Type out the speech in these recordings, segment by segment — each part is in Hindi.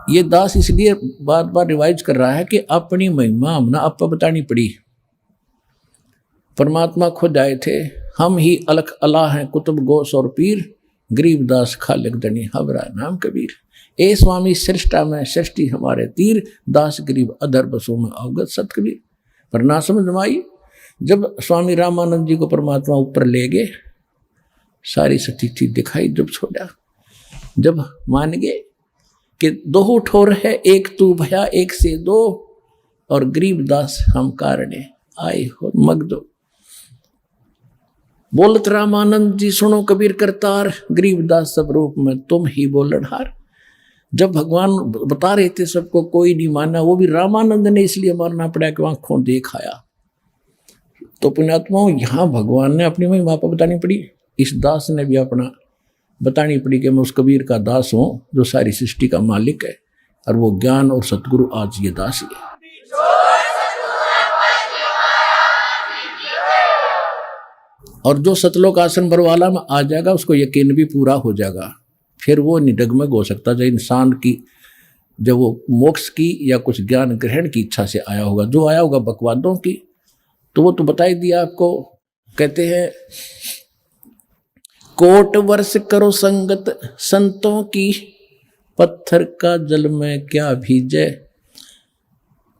ये दास इसलिए बार बार रिवाइज कर रहा है कि अपनी महिमा हमने आपको बतानी पड़ी। परमात्मा खुद आए थे, हम ही अलख अला हैं कुतुब गोस और पीर, गरीबदास खालिक दनी हबरा नाम कबीर। ए स्वामी सृष्टा में सृष्टि हमारे तीर, दास गरीब अधर बसों में अवगत सत कबीर। पर ना समझ में आई, जब स्वामी रामानंद जी को परमात्मा ऊपर ले गए, सारी सतीथि दिखाई जब छोड़ा, जब मान गए कि दो ठोर है एक तू भया एक से दो, और गरीबदास हम कारणे आए हो मगदो। बोलत रामानंद जी सुनो कबीर करतार, गरीबदास सब रूप में तुम ही बोलनहार। जब भगवान बता रहे थे सबको, कोई नहीं माना, वो भी रामानंद ने इसलिए मानना पड़ा कि आंखों देखाया। तो पुण्यात्माओं, यहाँ भगवान ने अपनी महिमा पर बतानी पड़ी, इस दास ने भी अपना बतानी पड़ी कि मैं उस कबीर का दास हूँ जो सारी सृष्टि का मालिक है, और वो ज्ञान और सतगुरु आज ये दास ही है। और जो सतलोक आसन बरवाला में आ जाएगा उसको यकीन भी पूरा हो जाएगा, फिर वो निडगमग हो सकता है। इंसान की जब वो मोक्ष की या कुछ ज्ञान ग्रहण की इच्छा से आया होगा, जो आया होगा बकवादों की, तो वो तो बता ही दिया आपको। कहते हैं कोट वर्ष करो संगत संतों की, पत्थर का जल में क्या भीजे,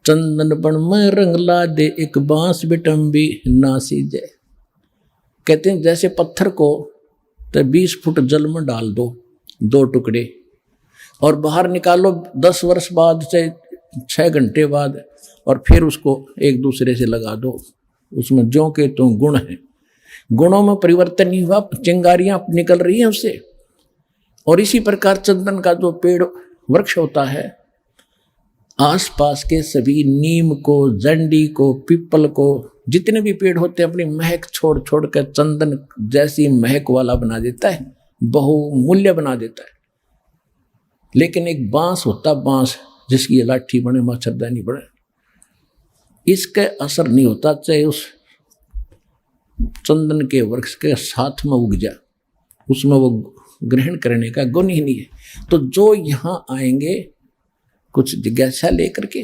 चंदन बन में रंग ला दे एक बांस बिटम्बी ना सीजे। कहते हैं जैसे पत्थर को तो 20 फुट जल में डाल दो, 2 टुकड़े, और बाहर निकालो 10 वर्ष बाद से 6 घंटे बाद, और फिर उसको एक दूसरे से लगा दो, उसमें ज्यों के तो गुण हैं, गुणों में परिवर्तन नहीं हुआ, चिंगारियां निकल रही हैं उससे। और इसी प्रकार चंदन का जो पेड़ वृक्ष होता है, आसपास के सभी नीम को, जंडी को, पीपल को, जितने भी पेड़ होते हैं अपनी महक छोड़ छोड़ कर चंदन जैसी महक वाला बना देता है, बहुमूल्य बना देता है। लेकिन एक बांस होता, बांस जिसकी लाठी बने मच्छरदानी बने, इसके असर नहीं होता, चाहे उस चंदन के वृक्ष के साथ में उग जाए, उसमें वो ग्रहण करने का गुण ही नहीं है। तो जो यहाँ आएंगे कुछ जिज्ञासा लेकर के,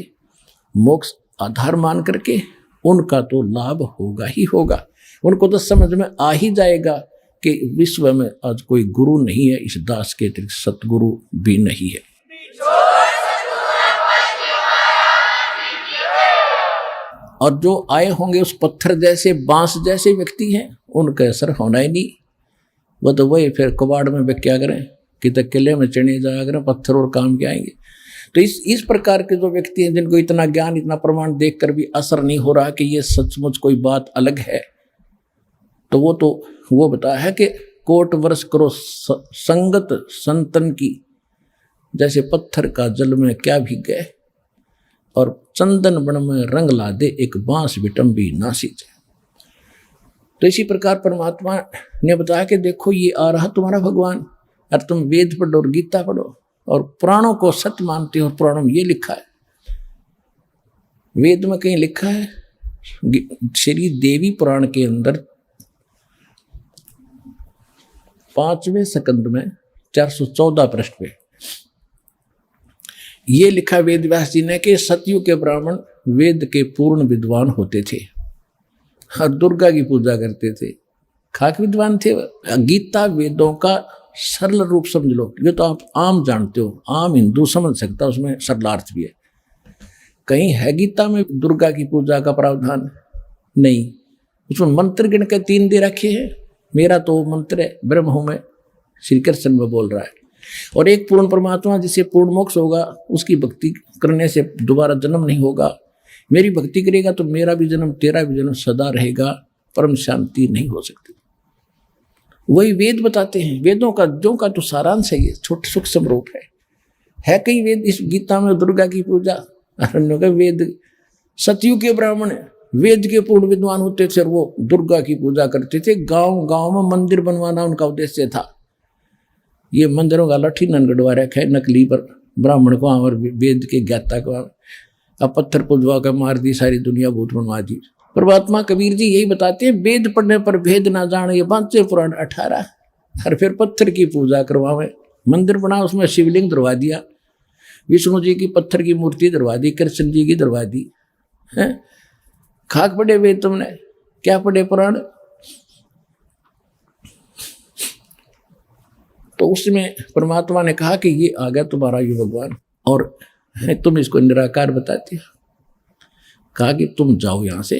मोक्ष आधार मान करके, उनका तो लाभ होगा ही होगा। उनको तो समझ में आ ही जाएगा कि विश्व में आज कोई गुरु नहीं है, इस दास के अतिरिक्त सतगुरु भी नहीं है। और जो आए होंगे उस पत्थर जैसे, बांस जैसे व्यक्ति हैं, उनका असर होना ही नहीं। वो तो वही फिर कबाड़ में क्या करें कि तक किले में चढ़े जाया करें, पत्थर और काम के आएंगे। तो इस प्रकार के जो व्यक्ति हैं जिनको इतना ज्ञान, इतना प्रमाण देखकर भी असर नहीं हो रहा कि ये सचमुच कोई बात अलग है, तो वो बताया है कि कोट वर्ष करो संगत संतन की, जैसे पत्थर का जल में क्या भीग गए, और चंदन बन में रंग ला दे एक बांस बिटम्बी ना सींचे। तो इसी प्रकार परमात्मा ने बताया कि देखो ये आ रहा तुम्हारा भगवान, और तुम वेद पढ़ो और गीता पढ़ो और पुराणों को सत्य मानते हो। पुराणों में ये लिखा है, वेद में कहीं लिखा है, श्री देवी पुराण के अंदर 5वें स्कंद में 414 पृष्ठ पे ये लिखा वेद व्यास जी ने कि सतयुग के ब्राह्मण वेद के पूर्ण विद्वान होते थे और दुर्गा की पूजा करते थे, खाक विद्वान थे। गीता वेदों का सरल रूप समझ लो, ये तो आप आम जानते हो, आम हिंदू समझ सकता, उसमें सरलार्थ भी है। कहीं है गीता में दुर्गा की पूजा का प्रावधान? नहीं। उसमें मंत्र गिन के 3 दे रखे हैं, मेरा तो मंत्र है ब्रह्म हूं मैं, श्री कृष्ण में बोल रहा है। और एक पूर्ण परमात्मा जिसे पूर्ण मोक्ष होगा, उसकी भक्ति करने से दोबारा जन्म नहीं होगा। मेरी भक्ति करेगा तो मेरा भी जन्म तेरा भी जन्म सदा रहेगा, परम शांति नहीं हो सकती। वही वेद बताते हैं, वेदों का जो का तो सारांश है, ये छोटे सूक्ष्म रूप है कई वेद इस गीता में दुर्गा की पूजा। वेद सतयुग के ब्राह्मण वेद के पूर्ण विद्वान होते थे और वो दुर्गा की पूजा करते थे। गांव गांव में मंदिर बनवाना उनका उद्देश्य था। ये मंदिरों का लठी ननगढ़वा रखा है नकली पर ब्राह्मण को और वेद के ज्ञाता को, अब पत्थर पुजवा कर मार दी, सारी दुनिया भूत बनवा दी। परमात्मा कबीर जी यही बताते हैं, वेद पढ़ने पर भेद ना जाने, ये 5 पुराण 18। और फिर पत्थर की पूजा करवावे, मंदिर बना उसमें शिवलिंग दरवा दिया। विष्णु जी की पत्थर की मूर्ति दरवा दी, कृष्ण जी की दरवा दी है। खाक पड़े वे तुमने, क्या पड़े पुराण। तो उसमें परमात्मा ने कहा कि ये आ गया तुम्हारा ये भगवान, और तुम इसको निराकार बताते हो। कहा कि तुम जाओ यहां से,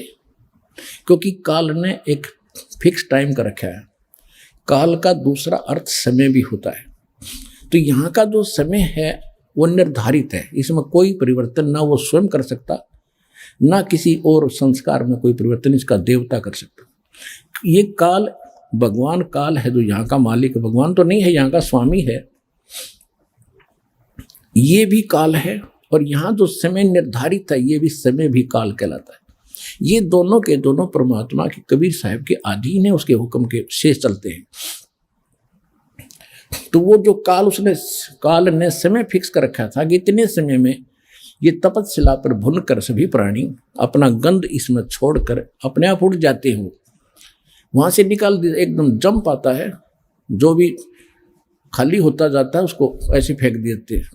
क्योंकि काल ने एक फिक्स टाइम का रखा है। काल का दूसरा अर्थ समय भी होता है। तो यहाँ का जो समय है वो निर्धारित है, इसमें कोई परिवर्तन ना वो स्वयं कर सकता, ना किसी और संस्कार में कोई परिवर्तन इसका देवता कर सकता। ये काल भगवान काल है, जो यहाँ का मालिक, भगवान तो नहीं है, यहाँ का स्वामी है, ये भी काल है। और यहाँ जो समय निर्धारित है ये भी समय भी काल कहलाता है। ये दोनों के दोनों परमात्मा के कबीर साहब के अधीन है, उसके हुक्म के शेष चलते हैं। तो वो जो काल ने समय फिक्स कर रखा था कि इतने समय में ये तपतशिला पर भुनकर सभी प्राणी अपना गंध इसमें छोड़कर अपने आप उड़ जाते हो, वहां से निकाल एकदम जंप आता है, जो भी खाली होता जाता है उसको ऐसे फेंक देते हैं।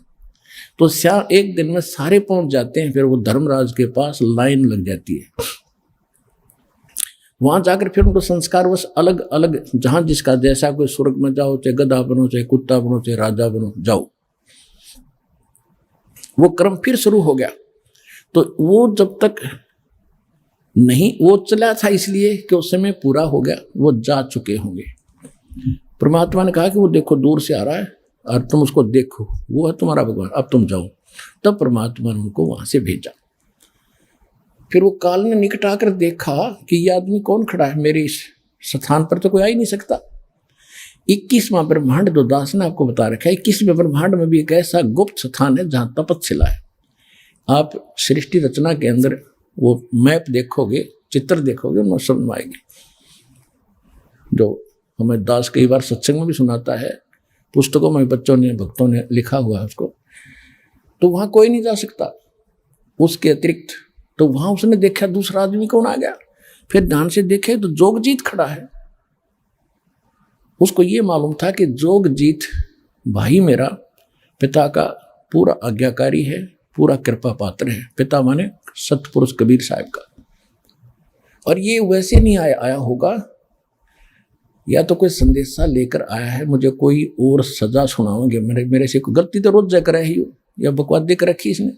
तो एक दिन में सारे पहुंच जाते हैं। फिर वो धर्मराज के पास लाइन लग जाती है। वहां जाकर फिर उनको संस्कार बस अलग अलग, जहां जिसका जैसा, कोई स्वर्ग में जाओ, चाहे गधा बनो, चाहे कुत्ता बनो, चाहे राजा बनो, जाओ। वो क्रम फिर शुरू हो गया। तो वो जब तक नहीं, वो चला था इसलिए कि उस समय पूरा हो गया, वो जा चुके होंगे। परमात्मा ने कहा कि वो देखो दूर से आ रहा है और तुम उसको देखो, वो है तुम्हारा भगवान, अब तुम जाओ। तब परमात्मा ने उनको वहां से भेजा। फिर वो काल ने निकट आकर देखा कि ये आदमी कौन खड़ा है, मेरे इस स्थान पर तो कोई आ ही नहीं सकता। 21वां ब्रह्मांड जो दास ने आपको बता रखा है, 21वें ब्रह्मांड में भी एक ऐसा गुप्त स्थान है जहां तपतशिला है। आप सृष्टि रचना के अंदर वो मैप देखोगे, चित्र देखोगे, उनमें समझ आएगी। जो हमें दास कई बार सत्संग में भी सुनाता है, पुस्तकों में बच्चों ने, भक्तों ने लिखा हुआ है उसको। तो वहां कोई नहीं जा सकता उसके अतिरिक्त। तो वहां उसने देखा दूसरा आदमी कौन आ गया। फिर ध्यान से देखे तो जोगजीत खड़ा है। उसको ये मालूम था कि जोगजीत भाई मेरा पिता का पूरा आज्ञाकारी है, पूरा कृपा पात्र है। पिता माने सतपुरुष कबीर साहब का। और ये वैसे नहीं आया होगा, या तो कोई संदेशा लेकर आया है, मुझे कोई और सजा सुनाओगे, मेरे से कोई गलती तो रोज जाकर ही हो, या बकवास देकर रखी इसने।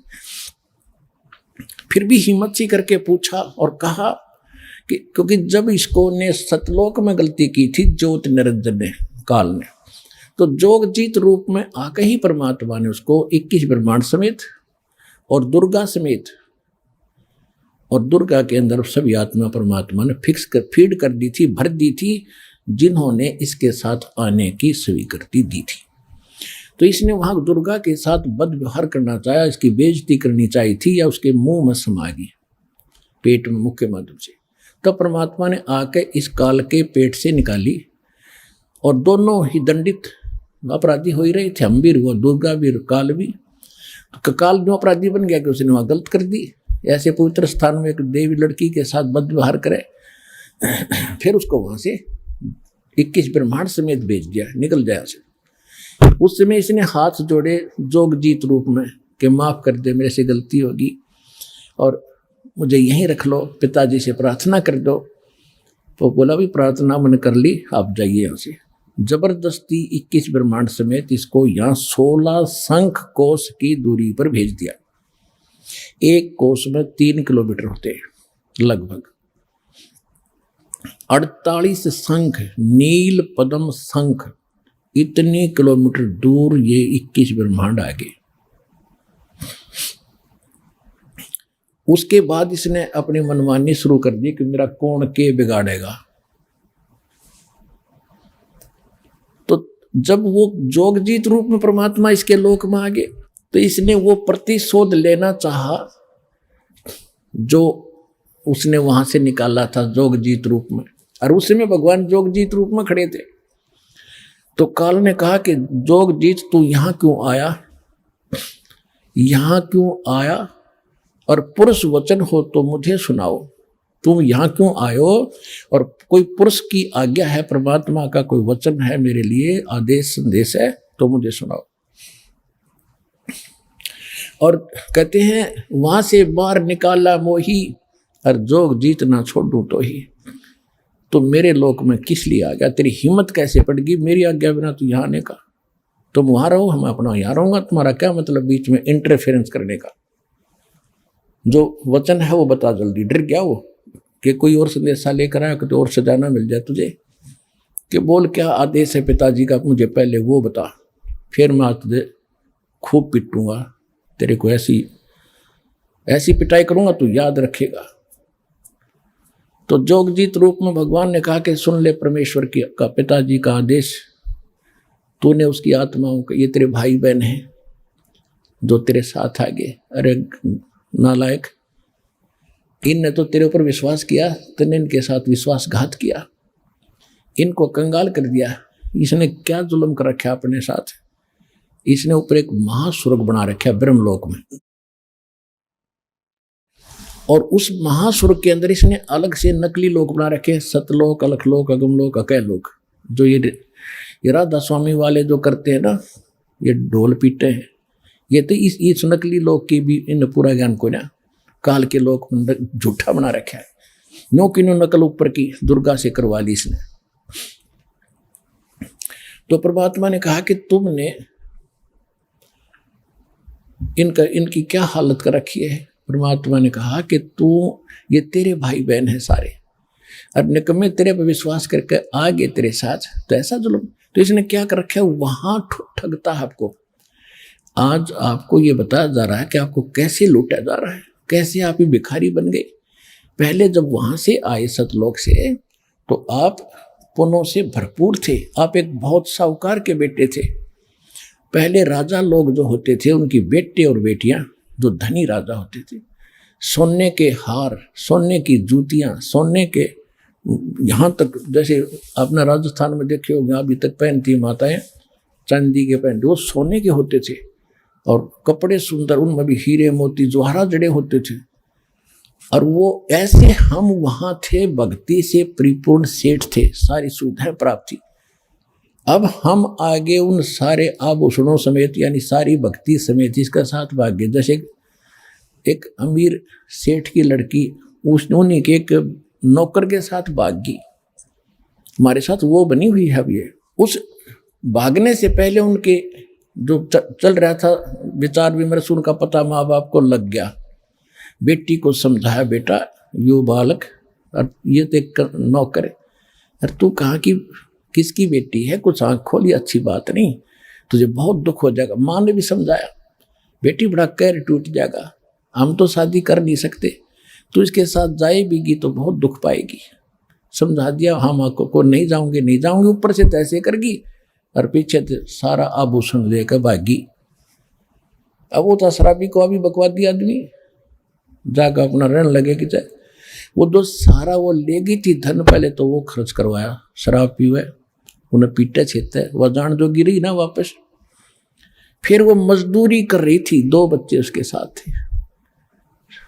फिर भी हिम्मत सी करके पूछा और कहा कि क्योंकि जब इसको ने सतलोक में गलती की थी ज्योत निरंजन ने, काल ने, तो जोगजीत रूप में आकर ही परमात्मा ने उसको 21 ब्रह्मांड समेत और दुर्गा समेत, और दुर्गा के अंदर सभी आत्मा परमात्मा ने फीड कर दी थी, भर दी थी, जिन्होंने इसके साथ आने की स्वीकृति दी थी। तो इसने वहां दुर्गा के साथ बद व्यवहार करना चाहा, इसकी बेइज्जती करनी चाहिए थी, या उसके मुंह में समा गई पेट में, मुख के माध्यम से। तब परमात्मा ने आके इस काल के पेट से निकाली, और दोनों ही दंडित अपराधी हो ही रहे थे, हम भी, वो दुर्गा भी, काल भी। तो काल जो अपराधी बन गया कि उसने वहां गलत कर दी। ऐसे पवित्र स्थान में एक देवी लड़की के साथ बद व्यवहार करे, फिर उसको वहां से 21 ब्रह्मांड समेत भेज दिया, निकल जाए से। उस समय इसने हाथ जोड़े जोगजीत रूप में कि माफ कर दे, मेरे से गलती होगी और मुझे यहीं रख लो, पिताजी से प्रार्थना कर दो। तो बोला भी प्रार्थना मैंने कर ली, आप जाइए यहाँ से। जबरदस्ती 21 ब्रह्मांड समेत इसको यहाँ 16 शंख कोस की दूरी पर भेज दिया। एक कोस में 3 किलोमीटर होते हैं लगभग। 48 शंख, नील पद्म शंख, इतने किलोमीटर दूर ये 21 ब्रह्मांड आगे। उसके बाद इसने अपनी मनमानी शुरू कर दी कि मेरा कौन के बिगाड़ेगा। तो जब वो जोगजीत रूप में परमात्मा इसके लोक में आ गए, तो इसने वो प्रतिशोध लेना चाहा जो उसने वहां से निकाला था जोगजीत रूप में, और उस समय भगवान जोगजीत रूप में खड़े थे। तो काल ने कहा कि जोगजीत तू यहां क्यों आया, यहां क्यों आया, और पुरुष वचन हो तो मुझे सुनाओ, तुम यहां क्यों आयो, और कोई पुरुष की आज्ञा है, परमात्मा का कोई वचन है मेरे लिए, आदेश संदेश है, तो मुझे सुनाओ। और कहते हैं वहां से बाहर निकाला मोही, और जोग जीत ना छोड़ू तो ही। तो मेरे लोक में किस लिए आ गया, तेरी हिम्मत कैसे पड़ गई मेरी आज्ञा बिना तू यहाँ आने का। तुम वहां रहो, हम अपना यहाँ रहूंगा, तुम्हारा क्या मतलब बीच में इंटरफेरेंस करने का। जो वचन है वो बता जल्दी। डर गया वो कि कोई और संदेशा लेकर आया, कोई और सजा ना मिल जाए तुझे, कि बोल क्या आदेश है पिताजी का, मुझे पहले वो बता, फिर मैं आज तुझे खूब पिटूंगा, तेरे को ऐसी ऐसी पिटाई करूंगा तू याद रखेगा। तो जोगजीत रूप में भगवान ने कहा कि सुन ले परमेश्वर की का पिताजी का आदेश, तूने उसकी आत्माओं का, ये तेरे भाई बहन हैं जो तेरे साथ आ गए, अरे नालायक, इनने तो तेरे ऊपर विश्वास किया, तूने इनके साथ विश्वासघात किया, इनको कंगाल कर दिया, इसने क्या जुल्म कर रखा अपने साथ, इसने ऊपर एक महास्वर्ग बना रखा ब्रह्मलोक में, और उस महास्वर्ग के अंदर इसने अलग से नकली लोक बना रखे, सतलोक, अलखलोक, अगमलोक, अकैलोक। जो ये राधा स्वामी वाले जो करते हैं ना, ये ढोल पीटे हैं, ये तो इस नकली लोक की भी इन पूरा ज्ञान को ना काल के लोक झूठा बना रखा है। नो की नो नकल ऊपर की दुर्गा से करवा ली इसने। तो परमात्मा ने कहा कि तुमने इनकी क्या हालत कर रखी है। परमात्मा ने कहा कि तू, ये तेरे भाई बहन है सारे, और निकम्मे तेरे पर विश्वास करके आ गए तेरे साथ, तो ऐसा जुल्म, तो इसने क्या कर रखा है, वहां ठगता है आपको। आज आपको ये बताया जा रहा है कि आपको कैसे लूटा जा रहा है, कैसे आप ही भिखारी बन गए। पहले जब वहां से आए सतलोक से, तो आप पुण्यों से भरपूर थे, आप एक बहुत साहूकार के बेटे थे। पहले राजा लोग जो होते थे, उनकी बेटे और बेटियां जो धनी राजा होते थे, सोने के हार, सोने की जूतियां, सोने के, यहाँ तक जैसे आपने राजस्थान में देखे होंगे अभी तक पहनती माताएं चांदी के पहनते, वो सोने के होते थे, और कपड़े सुंदर, उनमें भी हीरे मोती जवाहरात जड़े होते थे। और वो ऐसे हम वहां थे, भक्ति से परिपूर्ण सेठ थे, सारी सुविधाएं प्राप्त थी। अब हम आगे उन सारे आभूषणों समेत, यानी सारी भक्ति समेत इसका साथ भाग्य, जैसे एक अमीर सेठ की लड़की उन्हीं के एक नौकर के साथ भागी, हमारे साथ वो बनी हुई है। अब ये उस भागने से पहले उनके जो चल रहा था विचार विमर्श, उनका पता माँ बाप को लग गया। बेटी को समझाया, बेटा यो बालक, और ये तो एक नौकर है, अरे तू कहाँ की किसकी बेटी है, कुछ आँख खोली, अच्छी बात नहीं, तुझे बहुत दुख हो जाएगा। माँ ने भी समझाया, बेटी बड़ा कैर टूट जाएगा, हम तो शादी कर नहीं सकते, तू इसके साथ जाएगी तो बहुत दुख पाएगी। समझा दिया, हम आँखों को नहीं जाऊंगी, नहीं जाऊंगी, ऊपर से तो ऐसे करगी, और पीछे से सारा आभूषण लेकर भागी। अब वो तो शराबी को अभी बकवादी आदमी जाकर अपना रहने लगे कि चाहे वो जो सारा वो ले गई थी धन, पहले तो वो खर्च करवाया, शराब पीवे, उन्हें पीटे छेते, वह जान जो गिरी ना वापस। फिर वो मजदूरी कर रही थी, 2 बच्चे उसके साथ थे,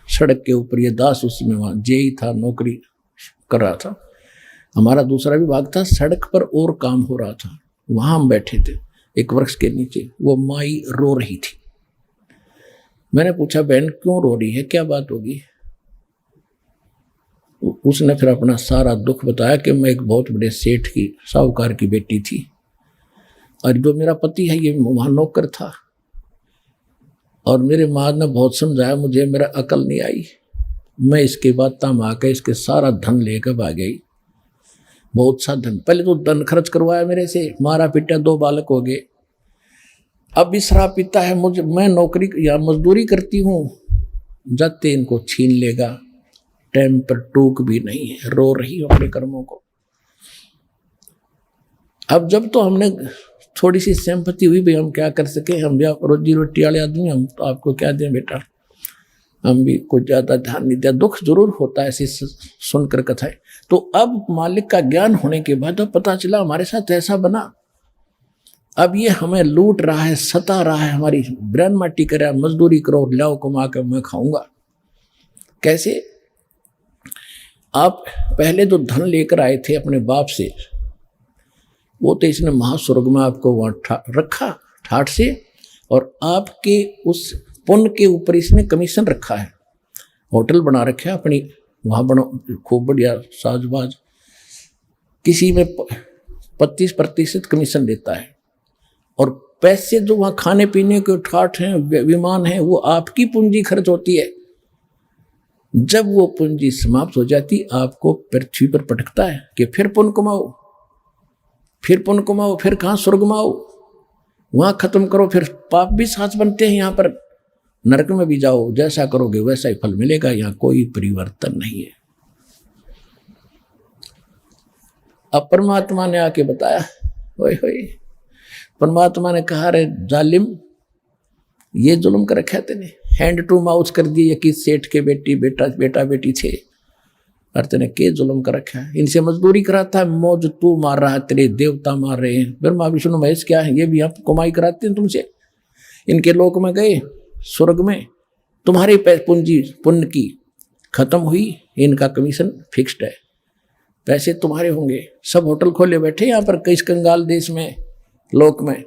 सड़क के ऊपर, ये दास उसमें वहाँ जेई था, नौकरी कर रहा था। हमारा दूसरा विभाग था, सड़क पर और काम हो रहा था, वहाँ हम बैठे थे एक वृक्ष के नीचे। वो माई रो रही थी। मैंने पूछा, बहन क्यों रो रही है, क्या बात होगी? उसने फिर अपना सारा दुख बताया कि मैं एक बहुत बड़े सेठ की, साहूकार की बेटी थी, और जो मेरा पति है ये वहाँ नौकर था, और मेरे माँ ने बहुत समझाया मुझे, मेरा अकल नहीं आई, मैं इसके बाद तम आकर इसके सारा धन लेकर भाग गई। बहुत सा धन, पहले तो धन खर्च करवाया मेरे से, मारा पीटा, 2 बालक हो गए। अब भी शराब पीता है, मुझे, मैं नौकरी या मजदूरी करती हूँ, जाते इनको छीन लेगा, टाइम पर टूक भी नहीं है, रो रही हूँ अपने कर्मों को। अब जब तो हमने थोड़ी सी सिंपैथी हुई, भाई हम क्या कर सके, हम भी रोजी रोटी वाले आदमी, हम तो आपको क्या दें बेटा, हम भी कुछ ज़्यादा ध्यान नहीं दिया। दुख जरूर होता है ऐसी सुनकर कथाएं। तो अब मालिक का ज्ञान होने के बाद पता चला हमारे साथ ऐसा बना, अब ये हमें लूट रहा है, सता रहा है, हमारी ब्रेन माटी कर रहा है, मजदूरी करो, लाओ कमा कर मैं खाऊंगा। कैसे? आप पहले जो धन लेकर आए थे अपने बाप से, वो तो इसने महास्वर्ग में आपको वहाँ रखा ठाठ से, और आपके उस पुण्य के ऊपर इसने कमीशन रखा है, होटल बना रखा है अपनी, वहाँ बनो खूब बढ़िया साजबाज, किसी में 25% कमीशन देता है, और पैसे जो वहाँ खाने पीने के ठाठ हैं, विमान हैं, वो आपकी पूंजी खर्च होती है। जब वो पूंजी समाप्त हो जाती, आपको पृथ्वी पर पटकता है कि फिर पुण्य कमाओ, फिर पुण्य कमाओ, फिर कहाँ स्वर्ग में आओ, वहाँ खत्म करो, फिर पाप भी साथ बनते हैं, यहाँ पर नरक में भी जाओ, जैसा करोगे वैसा ही फल मिलेगा, यहाँ कोई परिवर्तन नहीं है। अब परमात्मा ने आके बताया, ओए होए, परमात्मा ने कहा, रे जालिम, ये जुल्म कर रखा तेने, हैंड टू माउथ कर दिए, कि सेठ के बेटा बेटी थे, और तेने के जुल्म कर रखा है, इनसे मजदूरी कराता है, मौज तू मार रहा है, तेरे देवता मार रहे हैं, ब्रह्मा विष्णु महेश क्या है, ये भी आप कमाई कराते हैं तुमसे, इनके लोक में गए, स्वर्ग में तुम्हारी पूंजी पुण्य की खत्म हुई, इनका कमीशन फिक्स्ड है, पैसे तुम्हारे होंगे, सब होटल खोले बैठे यहाँ पर कई कंगाल देश में, लोक में,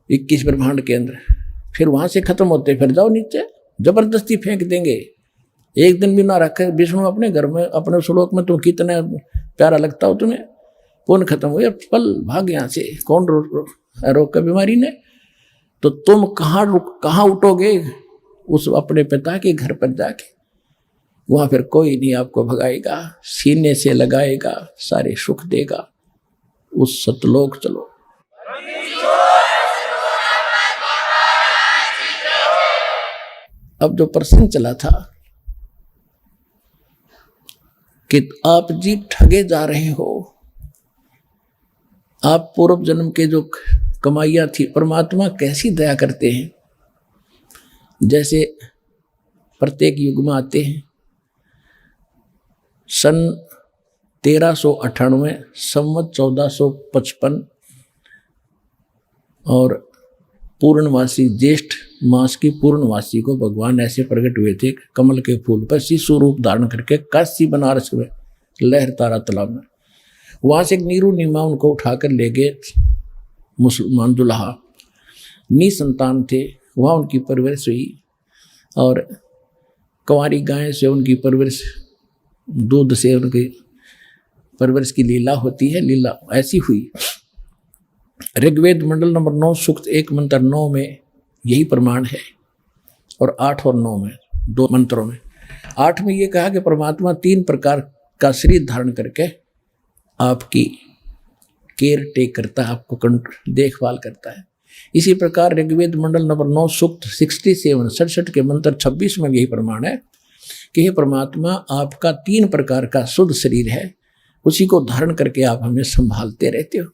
21 ब्रह्मांड के अंदर, फिर वहां से खत्म होते फिर जाओ नीचे, जबरदस्ती फेंक देंगे, एक दिन भी ना रखे विष्णु अपने घर में, अपने श्लोक में, तुम कितना प्यारा लगता हो तुम्हें, पुण्य खत्म हुए, पल भाग यहाँ से, कौन रोक का बीमारी ने, तो तुम कहाँ उठोगे, उस अपने पिता के घर पर जाके, वहां फिर कोई नहीं आपको भगाएगा, सीने से लगाएगा, सारे सुख देगा, उस सतलोक चलो। अब जो प्रश्न चला था कि आप जी ठगे जा रहे हो, आप पूर्व जन्म के जो कमाइयां थी, परमात्मा कैसी दया करते हैं, जैसे प्रत्येक युग में आते हैं, सन 1398 संवत 1455 और पूर्णमासी ज्येष्ठ मास की पूर्णमासी को भगवान ऐसे प्रकट हुए थे, कमल के फूल पर शिशु रूप धारण करके काशी बनारस में लहरतारा तालाब में, वहां से एक नीरू नीमा उनको उठाकर ले गए, मुसलमान दुल्हा, निसंतान थे, वहाँ उनकी परवरिश हुई, और कुंवारी गाय से उनकी परवरिश, दूध से उनकी परवरिश की लीला होती है, लीला ऐसी हुई। ऋग्वेद मंडल नंबर 9 सूक्त 1 मंत्र 9 में यही प्रमाण है, और 8 और 9 में, 2 मंत्रों में। 8 में ये कहा कि परमात्मा 3 प्रकार का शरीर धारण करके आपकी केयर टेक करता है, आपको देखभाल करता है। इसी प्रकार ऋग्वेद मंडल नंबर 9 सूक्त 67 के मंत्र 26 में यही प्रमाण है कि हे परमात्मा, आपका 3 प्रकार का शुद्ध शरीर है, उसी को धारण करके आप हमें संभालते रहते हो।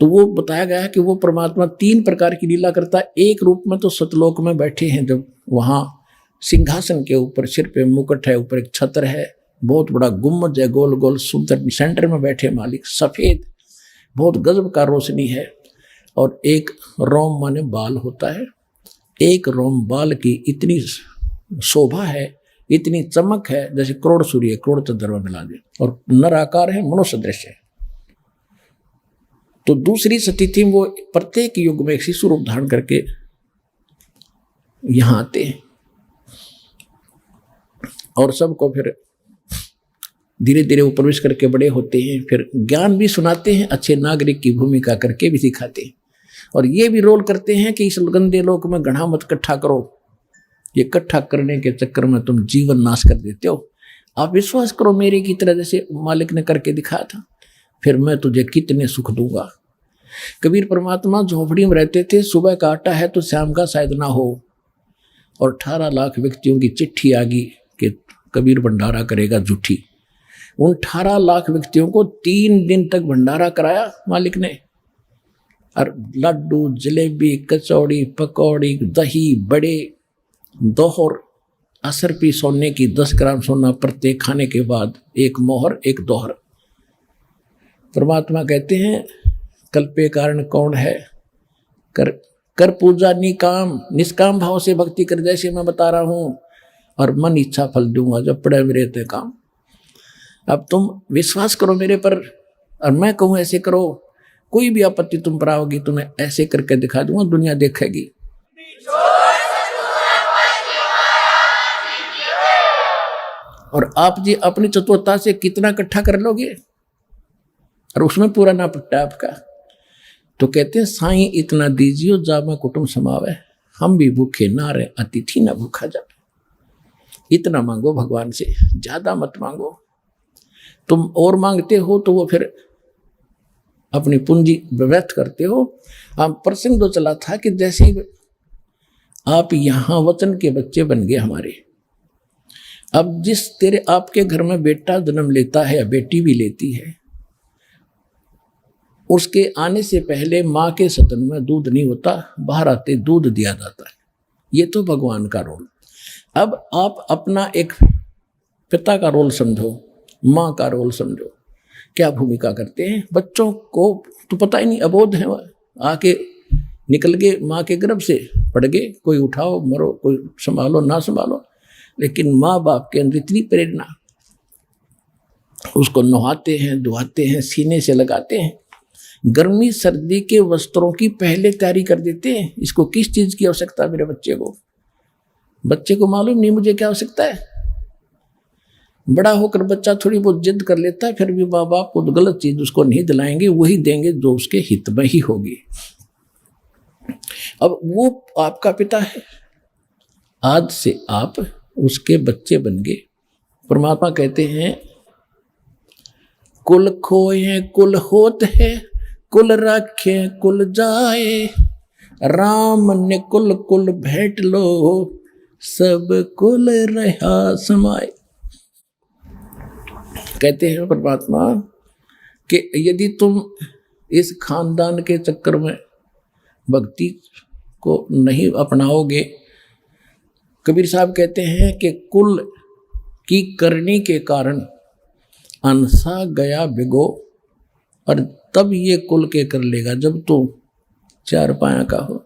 तो वो बताया गया है कि वो परमात्मा 3 प्रकार की लीला करता है। एक रूप में तो सतलोक में बैठे हैं, जब वहाँ सिंहासन के ऊपर सिर पे मुकुट है, ऊपर एक छत्र है, बहुत बड़ा गुम्बद है, गोल गोल सुंदर, सेंटर में बैठे मालिक, सफ़ेद, बहुत गजब का रोशनी है, और एक रोम माने बाल होता है, एक रोम बाल की इतनी शोभा है, इतनी चमक है, जैसे करोड़ सूर्य करोड़ चंद्रमा मिला दे, और नर आकार है, मनुष्य दृश्य है। तो दूसरी स्थिति वो प्रत्येक युग में एक शिशु रूप धारण करके यहां आते हैं, और सबको फिर धीरे धीरे वो प्रवेश करके बड़े होते हैं, फिर ज्ञान भी सुनाते हैं, अच्छे नागरिक की भूमिका करके भी सिखाते हैं, और ये भी रोल करते हैं कि इस गंदे लोक में घड़ा मत इकट्ठा करो, ये इकट्ठा करने के चक्कर में तुम जीवन नाश कर देते हो, आप विश्वास करो मेरे की तरह, जैसे मालिक ने करके दिखाया था, फिर मैं तुझे कितने सुख दूंगा। कबीर परमात्मा झोपड़ी में रहते थे, सुबह का आटा है तो शाम का शायद ना हो, और 18 लाख व्यक्तियों की चिट्ठी आ गई कि कबीर भंडारा करेगा झूठी। उन 18 लाख व्यक्तियों को 3 दिन तक भंडारा कराया मालिक ने, और लड्डू, जलेबी, कचौड़ी, पकौड़ी, दही, बड़े, दोहर, असर पी सोने की 10 ग्राम सोना प्रत्येक खाने के बाद, एक मोहर एक दोहर। परमात्मा कहते हैं कल्पे कारण कौन है, कर पूजा निकाम, निष्काम भाव से भक्ति कर, जैसे मैं बता रहा हूं, और मन इच्छा फल दूंगा जब पड़े मेरे ते काम। अब तुम विश्वास करो मेरे पर, और मैं कहूँ ऐसे करो, कोई भी आपत्ति तुम पर आओगी, तुम्हें ऐसे करके दिखा दूंगा, दुनिया देखेगी। और आप जी अपनी चतुरता से कितना इकट्ठा कर लोगे और उसमें पूरा ना पट्टा आपका। तो कहते हैं साईं इतना दीजियो जामा कुटुंब समावे, हम भी भूखे ना रहे अतिथि ना भूखा जावे। इतना मांगो भगवान से, ज्यादा मत मांगो। तुम और मांगते हो तो वो फिर अपनी पूंजी व्यर्थ करते हो। हम प्रसंग तो चला था कि जैसे ही आप यहां वचन के बच्चे बन गए हमारे, अब जिस तेरे आपके घर में बेटा जन्म लेता है या बेटी भी लेती है, उसके आने से पहले माँ के सतन में दूध नहीं होता, बाहर आते दूध दिया जाता है। ये तो भगवान का रोल। अब आप अपना एक पिता का रोल समझो, माँ का रोल समझो, क्या भूमिका करते हैं। बच्चों को तो पता ही नहीं, अबोध है, आके निकल गए माँ के गर्भ से, पड़ गए, कोई उठाओ मरो, कोई संभालो ना संभालो, लेकिन माँ बाप के अंदर इतनी प्रेरणा, उसको नहाते हैं, धुआते हैं, सीने से लगाते हैं, गर्मी सर्दी के वस्त्रों की पहले तैयारी कर देते हैं। इसको किस चीज की आवश्यकता है मेरे बच्चे को? बच्चे को मालूम नहीं मुझे क्या आवश्यकता है। बड़ा होकर बच्चा थोड़ी बहुत जिद कर लेता है, फिर भी माँ बाप को गलत चीज उसको नहीं दिलाएंगे, वही देंगे जो उसके हित में ही होगी। अब वो आपका पिता है, आज से आप उसके बच्चे बन गए। परमात्मा कहते हैं कुल खोए कुल होत है, कुल रखे कुल जाए, राम ने कुल कुल भेंट लो, सब कुल रहा समाए। कहते हैं परमात्मा कि यदि तुम इस खानदान के चक्कर में भक्ति को नहीं अपनाओगे, कबीर साहब कहते हैं कि कुल की करनी के कारण अनसा गया भिगो, और तब ये कुल के कर लेगा जब तू चार पाया का हो।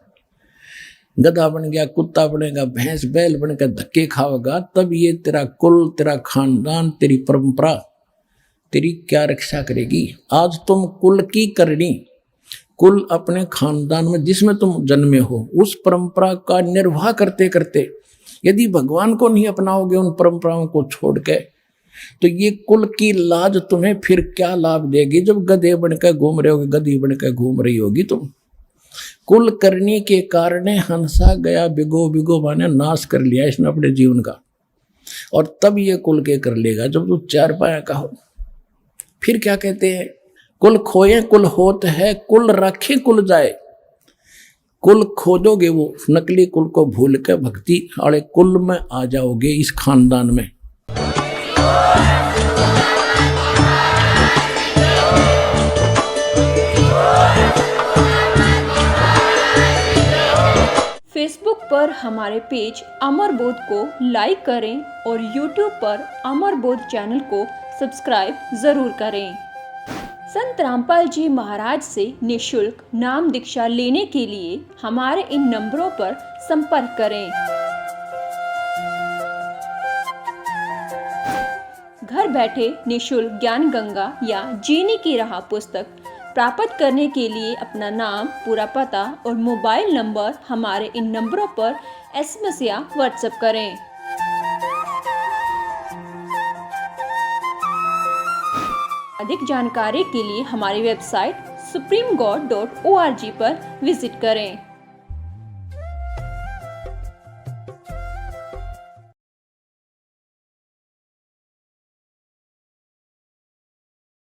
गधा बन गया, कुत्ता बनेगा, भैंस बैल बनकर धक्के खाओगा, तब ये तेरा कुल, तेरा खानदान, तेरी परंपरा तेरी क्या रक्षा करेगी। आज तुम कुल की करनी, कुल अपने खानदान में जिसमें तुम जन्मे हो, उस परंपरा का निर्वाह करते करते यदि भगवान को नहीं अपनाओगे, उन परंपराओं को छोड़ के, तो ये कुल की लाज तुम्हें फिर क्या लाभ देगी जब गधे बनकर घूम रहे होगे, गधी बनकर घूम रही होगी तुम। कुल करने के कारण हंसा गया बिगो, बिगो माने नाश कर लिया इसने अपने जीवन का, और तब ये कुल के कर लेगा जब तू चार पाया का हो। फिर क्या कहते हैं, कुल खोए कुल होत है, कुल रखे कुल जाए। कुल खोजोगे वो नकली कुल को भूल के भक्ति वाले कुल में आ जाओगे, इस खानदान में। फेसबुक पर हमारे पेज अमर बोध को लाइक करें और यूट्यूब पर अमर बोध चैनल को सब्सक्राइब जरूर करें। संत रामपाल जी महाराज से निःशुल्क नाम दीक्षा लेने के लिए हमारे इन नंबरों पर संपर्क करें। घर बैठे निःशुल्क ज्ञान गंगा या जीने की राह पुस्तक प्राप्त करने के लिए अपना नाम, पूरा पता और मोबाइल नंबर हमारे इन नंबरों पर SMS या WhatsApp करें। अधिक जानकारी के लिए हमारी वेबसाइट supremegod.org पर विजिट करें।